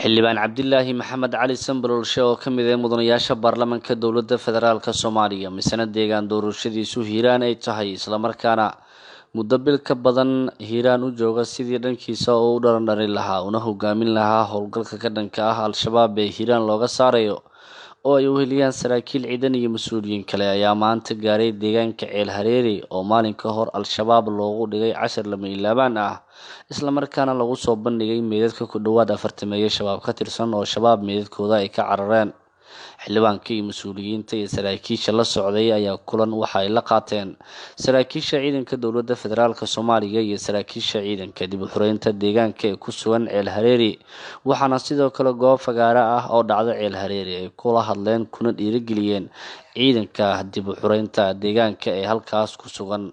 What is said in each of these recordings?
xildhibaan Cabdilaahi Maxamed Cali Sanbalolshe oo ka mid ah mudanayaasha baarlamaanka dowladda federaalka Soomaaliya misana deegaan doorashadiisu Hiiraan ay tahay isla markaana muddo bil ka badan Hiiraan u jooga sidii dhankiisa oo u dharan lahaa una hogaamin lahaa howlgalka ka dhanka ah al-shabaab ee Hiiraan looga saarayo oo ay u heliyaan saraakiil ciidan iyo mas'uuliyiin kale ayaa maanta gaaray deegaanka Ceel Hareeri oo maalin ka hor al-shabaab loogu dhigay 10 lama ilaabaan ah isla markaana lagu soo bandhigay meedadka ku dhawaad 40 shabaab ka tirsan oo shabaab meedadkooda ay ka carareen xildhibaanka iyo mas'uuliyiinta iyo saraakiisha la socday ayaa kulan waxa ay la qaateen saraakiisha ciidanka dowladda federaalka Soomaaliya iyo saraakiisha ciidanka dib u xureynta deegaanka ee ku sugan Ceel Hareeri waxaana sidoo kale goob fagaara ah oo dhacda Ceel Hareeri ay kula hadleen kuna dhiirigeliyeen ciidanka dib u xureynta deegaanka ee halkaas ku sugan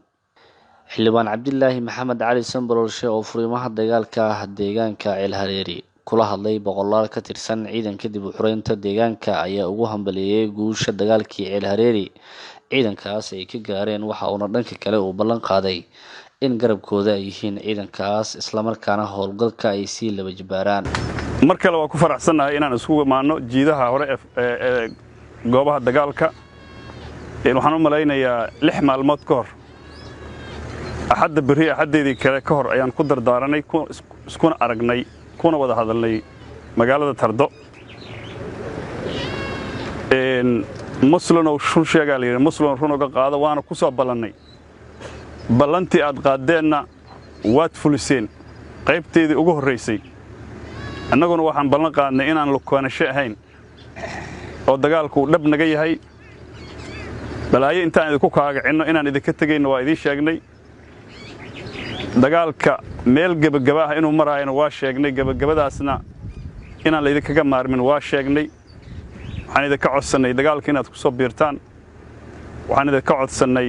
xildhibaan Cabdilaahi Maxamed Cali Sanbalolshe oo furimaha dagaalka deegaanka Ceel Hareeri kula hadlay boqolaal ka tirsan ciidanka dib u xureynta deegaanka ayaa ugu hambalyeeyay guusha dagaalkii Ceel Hareeri ciidankaas ay ka gaareen waxa uu dhanka kale uu ballan qaaday in garabkooda ay yihiin ciidankaas isla markaana howlgalka ay si laba jibaaraan mar kale waa ku faraxsanahay inaan isku imaano jiidaha hore ee goobaha dagaalka waxaan u maleynayaa 6 maalmood ka hor axadda bari axadeedii kale ka hor ayaan ku dardaaranay iskuna aragnay kuna wada hadalnay magaalada Tardo muslim oo shul sheegaa leeyahay muslim run uga qaado waana ku soo ballanay ballantii aad qaadeenna waad fuliseen qaybteedii ugu horeysay annaguna waxaan ballan qaadnay inaan lukoonasho ahayn oo dagaalku dhab naga yahay balaayo intaan idinku kaagacino inaan idinka tagayno waa idin sheegnay dagaalka meel gabagaba ah inuu maraayna waa sheegnay gabagabadaasna inaan la idinkaga maarmin waa sheegnay waxaan idinka codsanay dagaalka inaad ku soo biirtaan waxaan idinka codsanay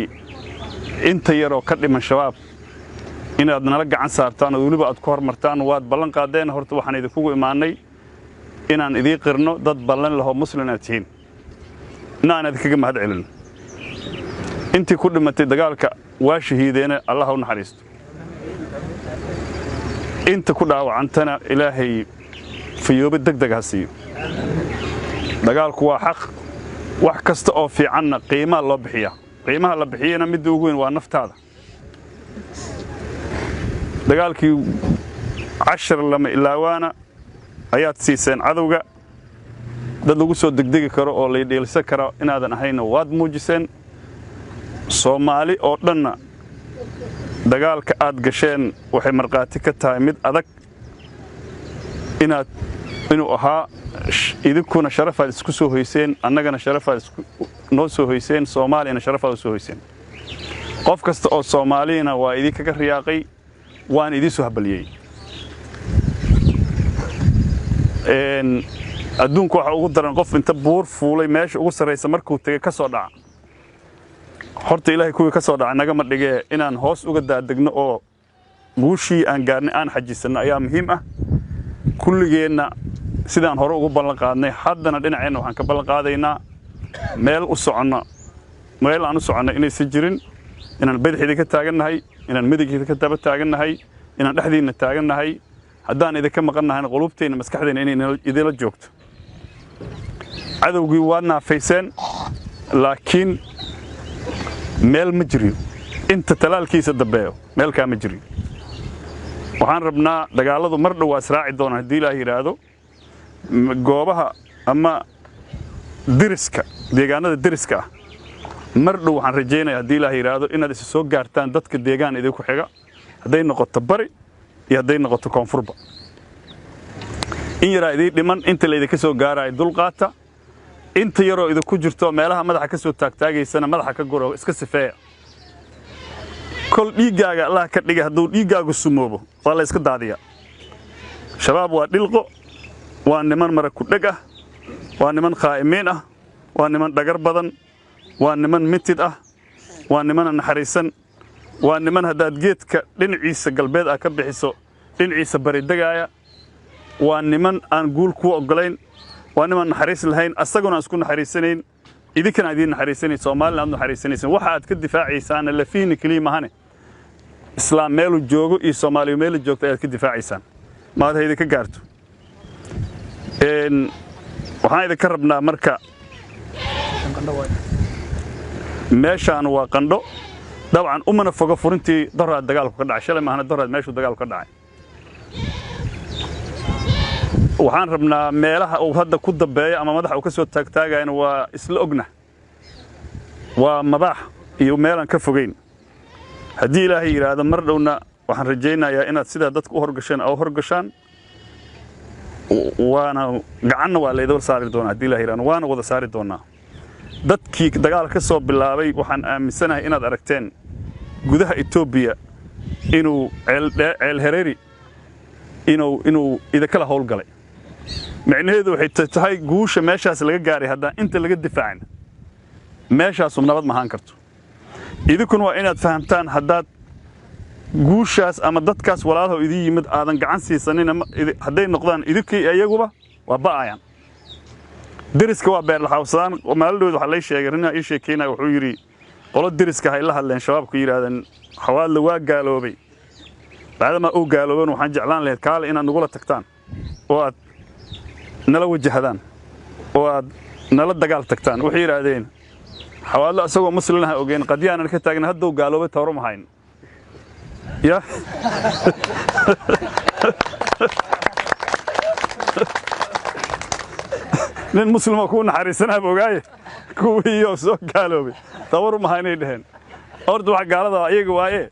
inta yar oo ka dhiman shabaab inaad nala gacan saartaan oo waliba aad ku hormartaan waad ballan qaadeen horta waxaan idinku imaanay inaan idin qirno dad ballan laho muslim aad tihiin inaan idinkaga mahad celin intii ku dhimatay dagaalka waa shahiideena Allah u naxariisto inta ku dhaawacantana ilaahay fiyoobe degdeg ha siiyo dagaalku waa xaq wax kasta oo fiicanna qiimaha loo bixiyaa qiimaha la bixiyana mid ugu weyn waa naftaada dagaalkii 10 lama ilaawaana ayaad siiseen cadowga dad lagu soo degdegi karo oo la dheelsan karo inaadan ahayn waad muujiseen Soomaali oo dhanna dagaalka aad gasheen waxay marqaati ka tahay mid adag inuu ahaa idinkuna sharafaad isku soo hoyseen annagana sharafaad noo soo hoyseen Soomaalina sharafaad soo hoyseen qof kasta oo Soomaalina waa idinkaga riyaaqay waan idin soo habaliyay adduunku waxa ugu daran qof inta buur fuulay meesha ugu sareysa markuu tagay ka soo dhaca horta ilaahay kuwii ka soo dhacay naga ma dhigee inaan hoos uga daadegno oo guushii aan gaarnay aan xajisano ayaa muhiim ah kulligeena sidaan hore ugu ballan qaadnay haddana dhinaceena waxaan ka ballan qaadaynaa meel aan u socono inaysan jirin inaan bidixda ka taagannahay inaan midigta ka daba taagannahay inaan dhexdiina taagannahay haddaan idinka maqannahay qulubteena maskaxdeena inay idila joogto cadowgii waa naafayseen laakiin meel ma jirin inta talaalkiisa dambeeyo meel ka ma jirin waxaan rabnaa dagaaladu mar dhow israaci doonaan hadii Ilaahay yiraahdo goobaha ama diriska deegaanada diriska mar dhow waxaan rajeynayaa hadii Ilaahay yiraahdo inaad is soo gaartaan dadka deegaan idinku xiga haday noqoto bari iyo haday noqoto koonfurba in yara idin dhiman inta la idinka soo gaaray dulqaata inta yaroo idinku jirto meelaha madaxa ka soo taagtaageysana madaxa ka goro iska sifeeya kol dhiigaaga Allah ka dhigay haduu dhiigaagu sumoobo waa la iska daadiya shabaab waa dhilqo waa niman mara ku dhag ah waa niman qaa'imiin ah waa niman dhagar badan waa niman mitid ah waa niman naxariisan waa niman hadaad geedka dhinaciisa galbeed ah ka bixiso dhinaciisa bari dagaaya waa niman aan guul ku ogolayn waa niman naxariis lahayn asaguna isku naxariisanayn idinkana idin naxariisanay Soomaaliland naxariisanaysan waxa aad ka difaaciysaan la fiin kaliya mahane islaam meelu joogo iyo Soomaaliya meel joogto ay ka difaacaysan maad hayda ka gaarto waxaan idinka rabnaa marka meeshaan waa qandho dabcan umana foga furintii daraad dagaalku ka dhacay shalay maahna daraad meeshu dagaalku ka dhacay waxaan rabnaa meelaha uu hadda ku dambeeyo ama madaxa uu ka soo taagtaagayna waa isla ogna waa madax iyo meelan ka fogeyn haddii ilaahay yiraahdo mar dhowna waxaan rajaynayaa inaad sida dadku u horgasheen oo horgashaan waana gacanna waa leedo saari doonaa haddii ilaahay yiraahdo waana wada saari doonaa dadkii dagaal ka soo bilaabay waxaan aaminsanahay inaad aragteen gudaha Itoobiya inuu ceel Hareeri inuu idakala howlgalay macnaheedu waxay tahay guusha meeshaas laga gaaray hadda inta laga difaacin meeshaas nabad ma ahaan karto idinkuna waa inaad fahamtaan haddaad guushaas ama dadkaas walaalaha idin yimid aadan gacan siisanin hadday noqdaan idinkii iyaguba waa ba'ayaan deriska waa beer la xawsadaan maaldood waxa la sheegay inaa ii sheekeynaa wuxuu yiri qolo deriska hay la hadleen shabaabku yiraahdeen xawaadla waa gaaloobay baadama uu gaaloobay waxaan jeclaan lahayd kaale inaad nagula tagtaan oo aad nala wajahdaan oo aad nala dagaal tagtaan waxay yiraahdeen xawaadla asagoo muslimaha ogeen qadiyaan ka taagna hadda uu gaaloobay tawro ma hayn ya nin muslimo ku naxariisanaa bogaaye kuwiyo soo gaaloobay tawro ma haynay dhaheen ordu wax gaalada ayaga waaye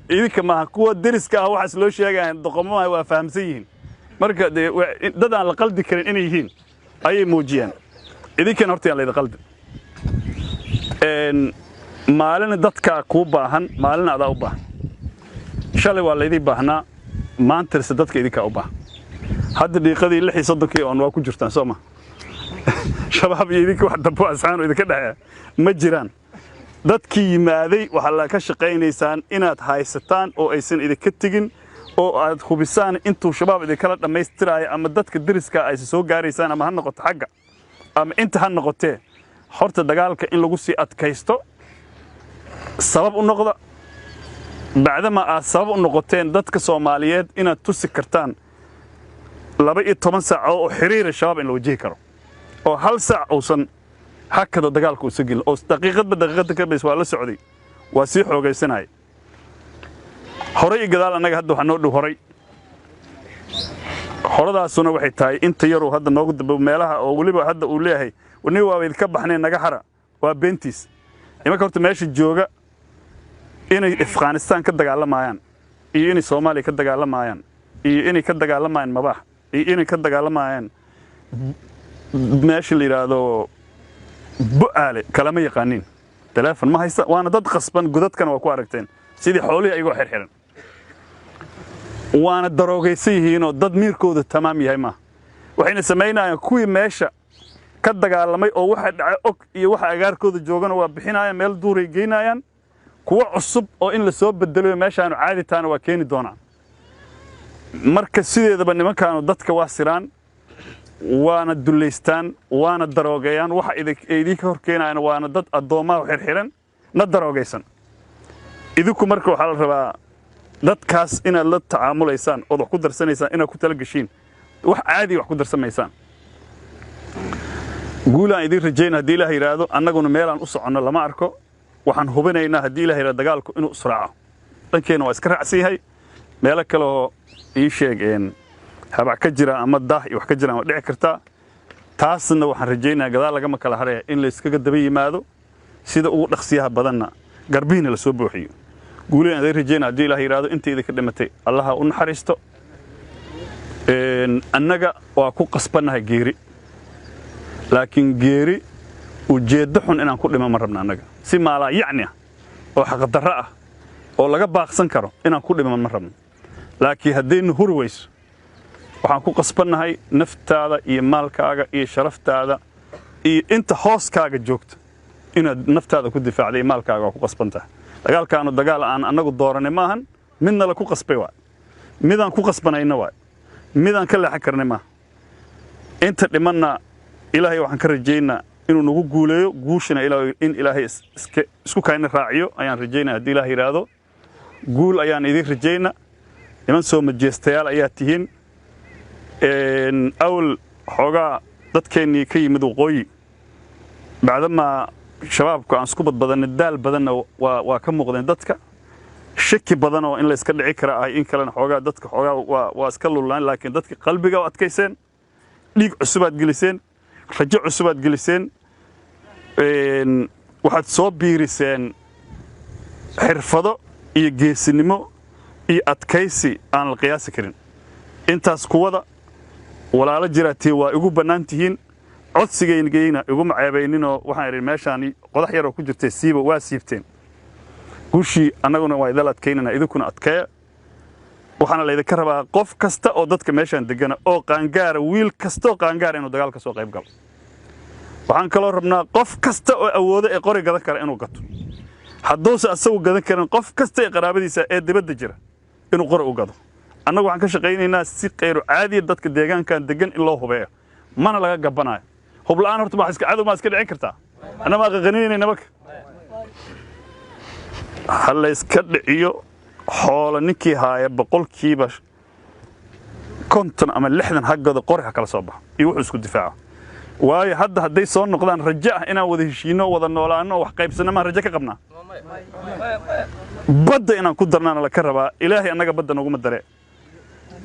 idinka ma kuwa deriska ah waxa loo sheegay doqomaha waa fahamsan yihiin marka dad aan la qaldi karin inay yihiin ayay muujiyaan idinkan horta aan la qaldi maalin dadka ku baahan maalin aad u baahan shalay waa la idin baahnaa maanta dadka idinka u baahan hadda dhiiqadii 36 oo waa ku jirtaan Soomaa shabaab idinka wax dabo asxaan idinka dhaxay ma jiraan dadkii yimaaday waxa la ka shaqeynaysaan inaad haysataan oo aysan idinka tagin oo aad hubisaan intuu shabaab idinkala dhameystiraayo ama dadka deriska ay soo gaaraysaan ama ha noqoto xagga ama inta ha noqotee horta dagaalka in lagu sii adkaysto sabab u noqda baadama aad sabab u noqoteen dadka Soomaaliyeed inaad tusi kartaan 12 saac oo xiriir shabaab in la wajihi karo oo hal saac uusan hakada dagaalku u sagil oo daqiiqad ka bes waa la socday waa si xoogaysanay horay gadaal anaga hadda waxaan noo dhow horadaasuna waxay tahay inta yar oo hadda noogu dambe meelaha oo waliba hadda uu leeyahay wani waa weyd ka baxnay naga xara waa beentis imanka horta meesha jooga inay Afghanistan ka dagaalamayaan iyo inay Soomaaliya ka dagaalamayaan iyo inay ka dagaalamayaan mabax iyo inay ka dagaalamayaan meesha la yiraahdo bu'aale kalama yaqaanin telefoon ma haysta waana dad qasban gudadkan waa ku aragteen sidii xoolihii ayagoo xirxiran waana daroogaysan yihiin oo dad miirkooda tamaam yahay ma waxayna sameynayaan kuwii meesha ka dagaalamay oo waxa dhacay og iyo waxa agaarkooda joogana waa bixinayaan meel duuray geynayaan kuwa cusub oo in la soo bedelo meeshaan caadi taana waa keeni doonaan marka sideedaba nimankaanu dadka waa siraan waana duleystaan waana daroogayaan waxa idinka hor keenayaan waana dad addoomaha xirxiran na daroogaysan idinku marka waxa la rabaa dadkaas inaad la tacaamulaysaan oo wax ku darsanaysaan inaad ku tala gashiin wax caadi wax ku darsamaysaan guulaan idin rajeeyna hadii Ilaahay yiraahdo annaguna meelaan u socono lama arko waxaan hubinaynaa hadii Ilaahay yiraahdo dagaalku inuu israaco dankeena waa iska raacsiyahay meel kale oo ii sheegeen haba ka jira ama daah wax ka jiraan dhici karta taasna waxaan rajeynayaa gadaal laga ma kala haray in la iskaga daba yimaado sida ugu dhaqsiyaha badanna garbiina la soo buuxiyo guuleen ay rajeynaa hadii Ilaahay yiraahdo inteeda ka dhimatay Allah u naxariisto annaga waa ku qasbanahay geeri laakiin geeri ujeedo xun inaan ku dhimo ma rabna annaga si maala yacni oo xaq darro ah oo laga baaqsan karo inaan ku dhimo ma rabno laakiin hadeen hurwayso waxaan ku qasbanahay naftaada iyo maalkaaga iyo sharaftaada iyo inta hooskaaga joogto inaad naftaada ku difaacday maalkaaga ku qasbantahay dagaalkaanu dagaal aan anagu dooranay maahan midna la ku qasbay waa midaan ku qasbanayna waa midaan ka leexan karnay ma inta dhimanna Ilaahay waxaan ka rajeynaa inuu nagu guuleeyo guushana Ilaahay in Ilaahay isku kaayna raaciyo ayaan rajeynaa hadii Ilaahay yiraahdo guul ayaan idin rajayna niman soo majeestayaal ayaa tihiin awl xoogaa dadkeennii ka yimid waqooyi bacdama shabaabku aan isku badbadanay daal badanna waa ka muuqdeen dadka shaki badan oo in la iska dhici kara ah in kalena xoogaa dadka xoogaa waa iska lulaan laakiin dadka qalbiga u adkayseen dhiig cusubaad geliseen rajo cusubaad geliseen waxaad soo biiriseen xirfado iyo geesinimo iyo adkaysi aan la qiyaasi karin intaas kuwada walaalo jiraatii waa igu bannaan tihiin codsigayna iguma ceebayninoo waxaan idhi meeshaan qodax yaroo ku jirtay siiba waa siibteen guushii annaguna waa idal adkaynana idinkuna adkeeya waxaana laydinka rabaa qof kasta oo dadka meeshaan degana oo qaangaara wiil kastoo qaangaara inuu dagaal ka soo qayb galo waxaan kaloo rabnaa qof kasta oo awoodo ee qori gadan kara inuu gato hadduuse asagu gadan karin qof kasta ee qaraabadiisa ee dibadda jira inuu qori u gado annagu waxaan ka shaqaynaynaa si qayru caadiya dadka deegaankan degan in loo hubeeyo mana laga gabanaayo hubla'aan horta cadow maa iska dhicin kartaa anna maa qaqaninayna marka ha la iska dhiciyo xoolo ninkii haaya boqolkiiba 50 ama 60 haggooda qori ha kala soo baxo iyo wuxuu isku difaaco waayo hadday soo noqdaan rajo ah inaan wada heshiino wada noolaano wax qaybsanno maan rajo ka qabnaa badda inaan ku darnaana la ka rabaa ilaahay annaga badda noguma dare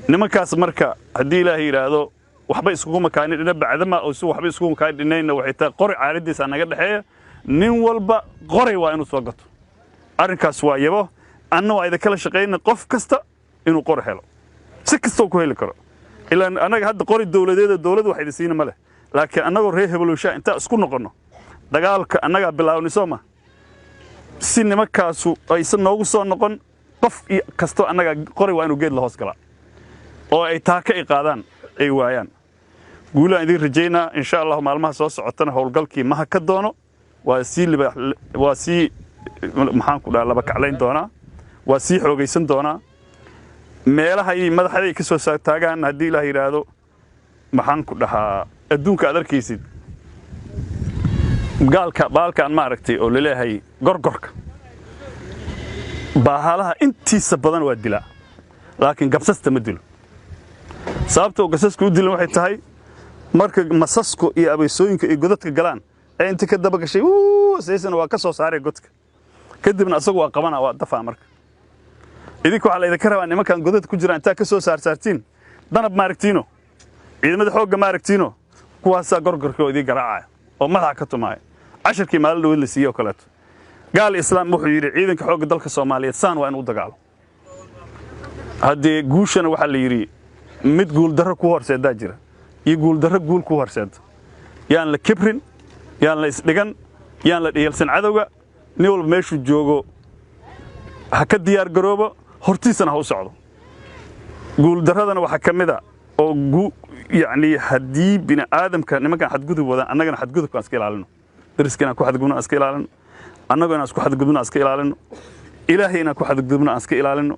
nimankaas marka haddii ilaahay yidhaahdo waxba iskugu makaani dhina bacdama oo si waxba iskugu makaani dhinayna waxay tahay qori caaridiisa naga dhaxeeya nin walba qori waa inuu soo gato arrinkaas waa yabo anna waa idin kala shaqaynaa qof kasta inuu qori helo si kasta ku heli karo ilaa annaga hadda qori dawladeeda dawladdu wax idin siina ma leh laakiin annagoo reer hebelowshaa intaa isku noqonno dagaalka annagaa bilaawni soo ma si nimankaasu aysan noogu soo noqon qof kastoo annaga qori waa inuu geed la hoos galaa oo ay taaka i qaadaan ay waayaan guulaan idin rajaynaa insha Allah maalmaha soo socotana howlgalkii maha ka doono waa sii maxaan ku dhahaa laba kaclayn doonaa waa sii xoogaysan doonaa meelaha ay madaxda ka soo taagaan haddii ilaahay yiraahdo maxaan ku dhahaa adduunka aad arkaysid baalkaan ma aragtay oo laleeyahay gorgorka baahalaha intiisa badan waa dilaa laakiin gabsasta ma dilo sababta oo gasaska u dilan waxay tahay marka masasku iyo abeysooyinka iyo godadka galaan ee inta ka daba gashay saysan waa ka soo saaray godka kadibna asagu waa qabana waa dafaa marka idinku waxa la idinka rabaa nimankan godad ku jira inta ka soo saartiin danab ma aragtiino ciidamada xoogga ma aragtiino kuwaasa gorgorkoodii garaacay oo madaxa ka tumaay casharkii maalin dhow la siiyo kaleeto gaal islaam wuxuu yiri ciidanka xoogga dalka Soomaaliyeed saan waa inuu dagaalo hadii guushana waxa la yiri mid guul darro ku horseeda jira iyo guul darro guul ku horseeda yaan la kibrin yaan la isdhigan yaan la dhiyalsan cadawga nin walba meeshu joogo ha ka diyaar garoobo hortiisana ha u socdo guul darradana waxa kamida oo يعني هدي بين آدم كان ما كان حد جذب وذا أنا كان حد جذب كان سكيل علىنا درس كنا كو حد جذبنا أسكيل علىنا أنا كنا أسكو حد جذبنا أسكيل علىنا إلهي أنا كو حد جذبنا أسكيل علىنا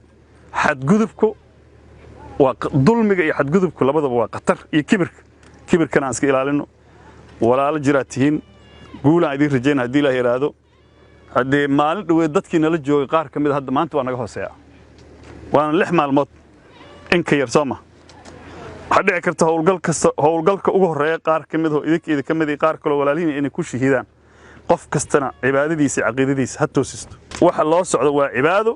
حد جذبكو وظلم جاي حد جذبكو لبض وقطر كبر كان أسكيل علىنا ولا على جراتين قول عادي رجينا هدي له يرادو هدي مال ودت كنا للجو قار كمية هذا ما أنت وأنا جهوس يا وأنا لحم المط إنك يرسمه hadii karta howlgalka ugu horeeya qaar kamid oo idinka kamid qaar kale walaaliin inay ku shahiidaan qof kastana cibaadadiisa aqoontiisa ha toosisto waxa loo socdo waa cibaado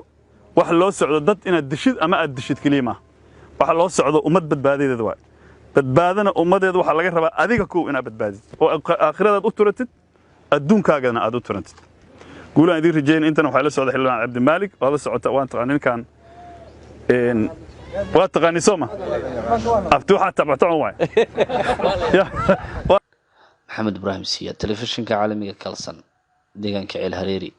waxa loo socdo dad inaad dishid ama aad dishid kaliya waxa loo socdo ummad badbaadideeda waa badbaadana ummadeeda waxa laga rabaa adiga ku inaad badbaadid oo aakhiradaad u turatid adduunkaagana aad u turantid guulaan idin rajeen intana waxa la socdo xillaan Cabdi Maalik oo la socota waan taqaan kan واتقاني سوما افتوحة تبعتهم واي محمد إبراهيم سياد تلفزيون كعالمي كالسن ديغان كعيل هريري